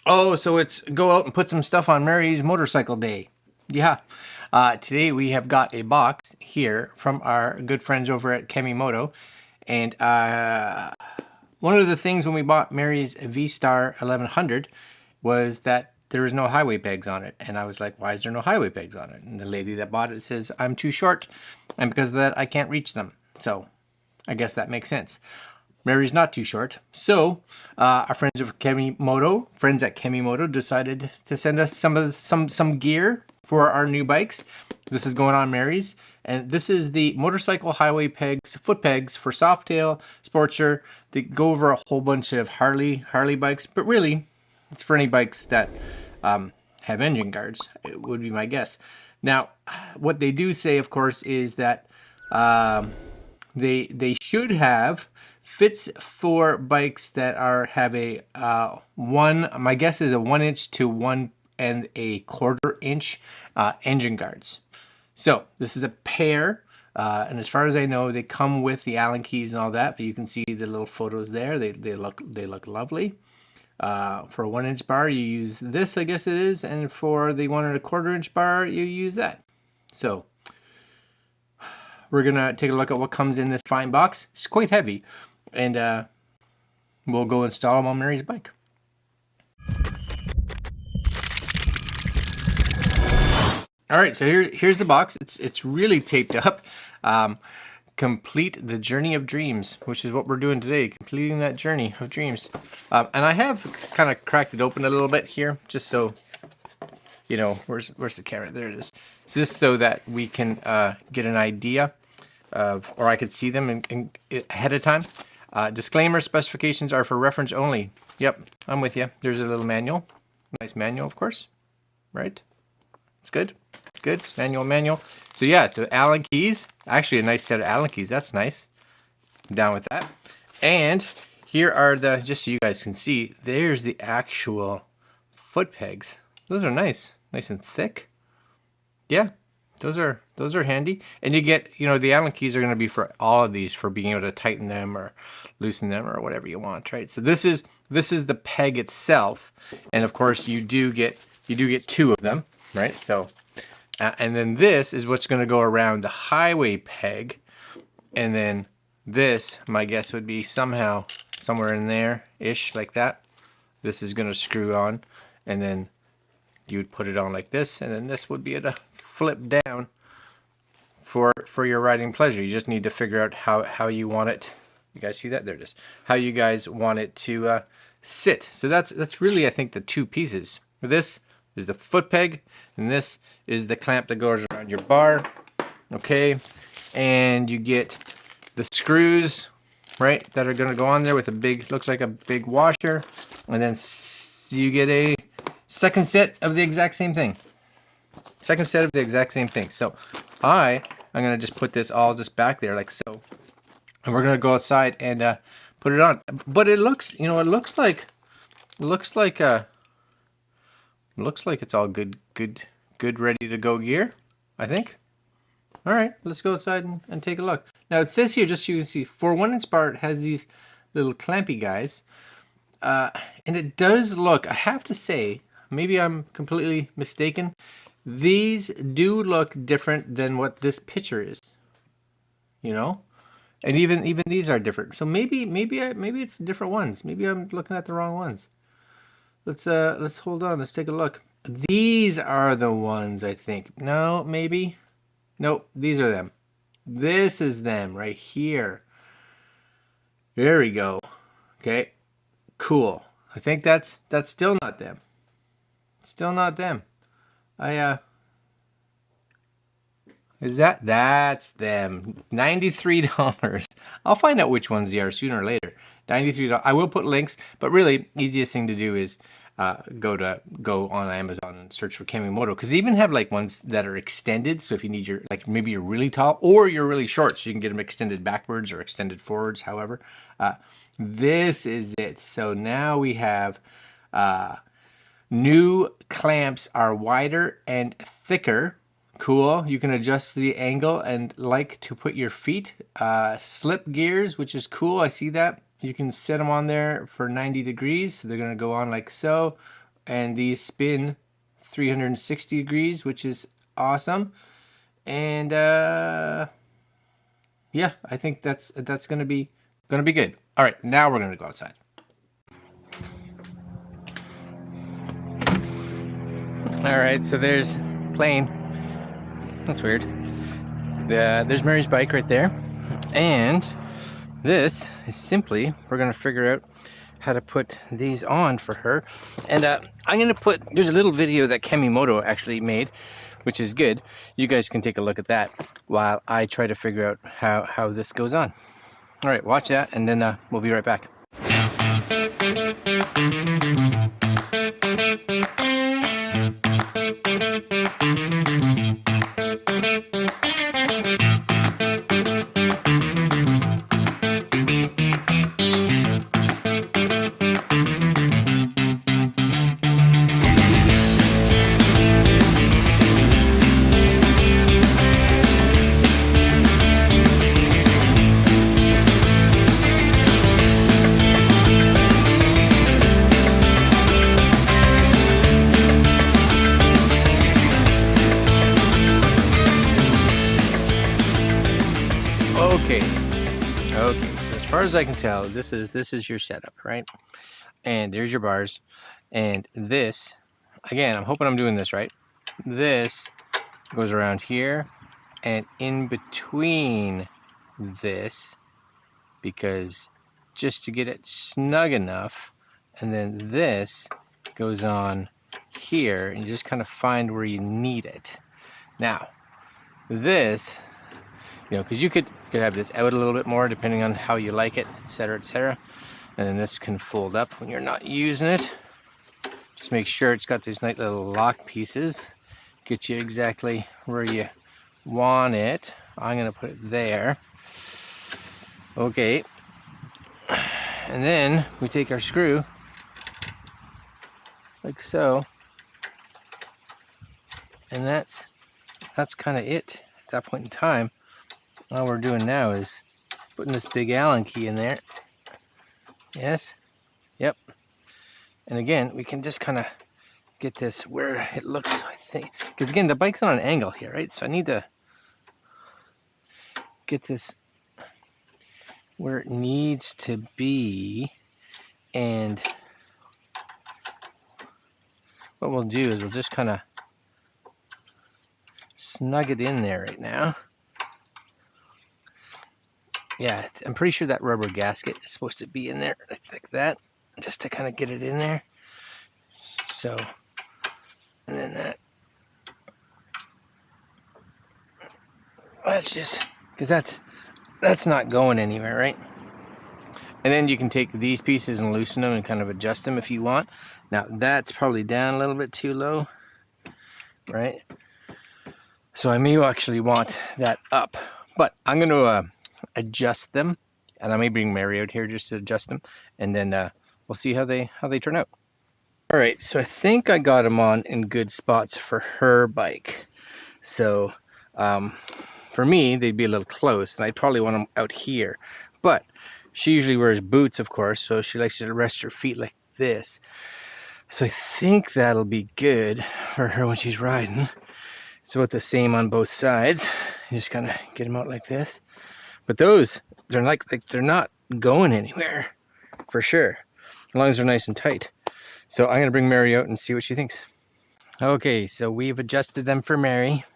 Oh, so it's go out and put some stuff on Mary's motorcycle day. Yeah. Today we have got a box here from our good friends over at Kemimoto. And one of the things when we bought Marys VStar 1100 was that there was no highway pegs on it. And I was like, why is there no highway pegs on it? And the lady that bought it says, I'm too short. And because of that, I can't reach them. So I guess that makes sense. Mary's not too short. So our friends at Kemimoto decided to send us some gear for our new bikes. This is going on Mary's, and this is the motorcycle highway pegs, foot pegs for Softail, Sportster. They go over a whole bunch of Harley bikes, but really it's for any bikes that have engine guards. It would be my guess. Now, what they do say, of course, is that they should have fits for bikes that have a my guess is a 1 inch to 1 1/4 inch engine guards. So this is a pair, and as far as I know, they come with the Allen keys and all that. But you can see the little photos there. They look lovely. For a 1 inch bar, you use this, I guess it is, and for the 1 1/4 inch bar, you use that. So we're gonna take a look at what comes in this fine box. It's quite heavy, and we'll go install them on Mary's bike. All right, so here's the box. It's really taped up. Complete the journey of dreams, which is what we're doing today, completing that journey of dreams. And I have kind of cracked it open a little bit here, just so you know, where's the camera? There it is. So this so that we can get an idea of, or I could see them ahead of time. Disclaimer: specifications are for reference only. Yep, I'm with you. There's a little manual, nice manual, of course, right? It's good. Good. Manual. So yeah, so Allen keys. Actually, a nice set of Allen keys. That's nice. I'm down with that. And here are the, just so you guys can see, there's the actual foot pegs. Those are nice. Nice and thick. Yeah, those are handy. And you get, you know, the Allen keys are going to be for all of these, for being able to tighten them or loosen them or whatever you want, right? So this is the peg itself. And of course, you do get two of them. Right, so, and then this is what's going to go around the highway peg, and then this, my guess would be somewhere in there-ish, like that. This is going to screw on, and then you would put it on like this, and then this would be able to flip down for your riding pleasure. You just need to figure out how you want it. You guys see that? There it is. How you guys want it to sit. So that's really, I think, the two pieces. This is the foot peg, and this is the clamp that goes around your bar. Okay, and you get the screws, right, that are going to go on there with a big, looks like a big washer, and then you get a second set of the exact same thing. So I'm going to just put this all just back there like so, and we're going to go outside and put it on. But it looks, you know, it looks like it's all good, ready to go gear, I think. All right, let's go outside and take a look. Now it says here, just so you can see, for 1 inch bar, it has these little clampy guys. And it does look, I have to say, maybe I'm completely mistaken, these do look different than what this picture is. You know? And even these are different. So maybe it's different ones. Maybe I'm looking at the wrong ones. Let's hold on. Let's take a look. These are the ones, I think. No, maybe. Nope, these are them. This is them right here. There we go. Okay, cool. I think that's still not them. Still not them. That's them. $93. I'll find out which ones they are sooner or later. $93. I will put links, but really easiest thing to do is go on Amazon and search for Kemimoto, because they even have like ones that are extended. So if you need your, like, maybe you're really tall or you're really short, so you can get them extended backwards or extended forwards, however. This is it. So now we have new clamps are wider and thicker. Cool. You can adjust the angle and like to put your feet. Slip gears, which is cool. I see that. You can set them on there for 90 degrees. So they're going to go on like so. and these spin 360 degrees, which is awesome. And yeah, I think that's gonna be good. All right, now we're gonna go outside. All right, so there's plane. That's weird. There's Mary's bike right there, and this is simply, we're gonna figure out how to put these on for her. And I'm gonna put, there's a little video that Kemimoto actually made, which is good. You guys can take a look at that while I try to figure out how this goes on. All right, watch that, and then we'll be right back. Okay, so as far as I can tell, this is your setup, right? And there's your bars, and this, again, I'm hoping I'm doing this right. This goes around here, and in between this, because just to get it snug enough, and then this goes on here, and you just kind of find where you need it. Now, this, you know, because you could have this out a little bit more depending on how you like it, etc., etc. And then this can fold up when you're not using it. Just make sure it's got these nice little lock pieces. Get you exactly where you want it. I'm gonna put it there. Okay. And then we take our screw, like so. And that's kind of it at that point in time. All we're doing now is putting this big Allen key in there. Yes, yep. And again, we can just kind of get this where it looks, I think, because again, the bike's on an angle here, right? So I need to get this where it needs to be. And what we'll do is we'll just kind of snug it in there right now. Yeah, I'm pretty sure that rubber gasket is supposed to be in there like that, just to kind of get it in there. So, and then that's just, because that's not going anywhere, right? And then you can take these pieces and loosen them and kind of adjust them if you want. Now that's probably down a little bit too low, right? So I may actually want that up, but I'm going to adjust them, and I may bring Mary out here just to adjust them, and then we'll see how they turn out. All right, so I think I got them on in good spots for her bike. So for me, they'd be a little close, and I'd probably want them out here. But she usually wears boots, of course, so she likes to rest her feet like this. So I think that'll be good for her when she's riding. It's about the same on both sides. You just kind of get them out like this. But those, they're like they're not going anywhere, for sure, as long as they're nice and tight. So I'm gonna bring Mary out and see what she thinks. Okay, so we've adjusted them for Mary,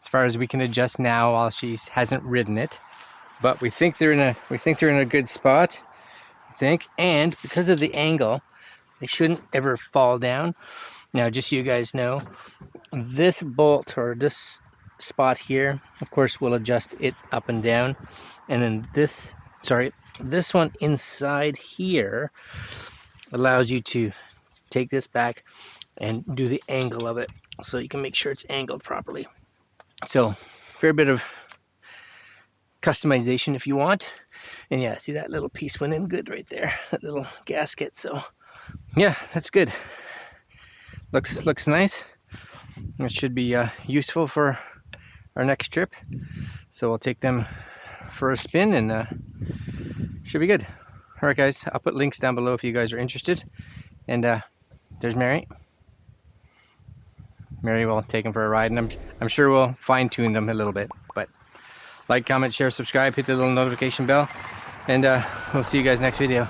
as far as we can adjust now while she hasn't ridden it. But we think they're in a good spot, I think. And because of the angle, they shouldn't ever fall down. Now, just so you guys know, this bolt or this spot here, of course, we'll adjust it up and down. And then this one inside here allows you to take this back and do the angle of it, so you can make sure it's angled properly. So fair bit of customization if you want. And yeah, see that little piece went in good right there, that little gasket. So yeah, that's good. Looks nice. It should be useful for our next trip. So we'll take them for a spin, should be good. All right, guys, I'll put links down below if you guys are interested. And there's Mary. Mary will take them for a ride, and I'm sure we'll fine-tune them a little bit. But like, comment, share, subscribe, hit the little notification bell, and we'll see you guys next video.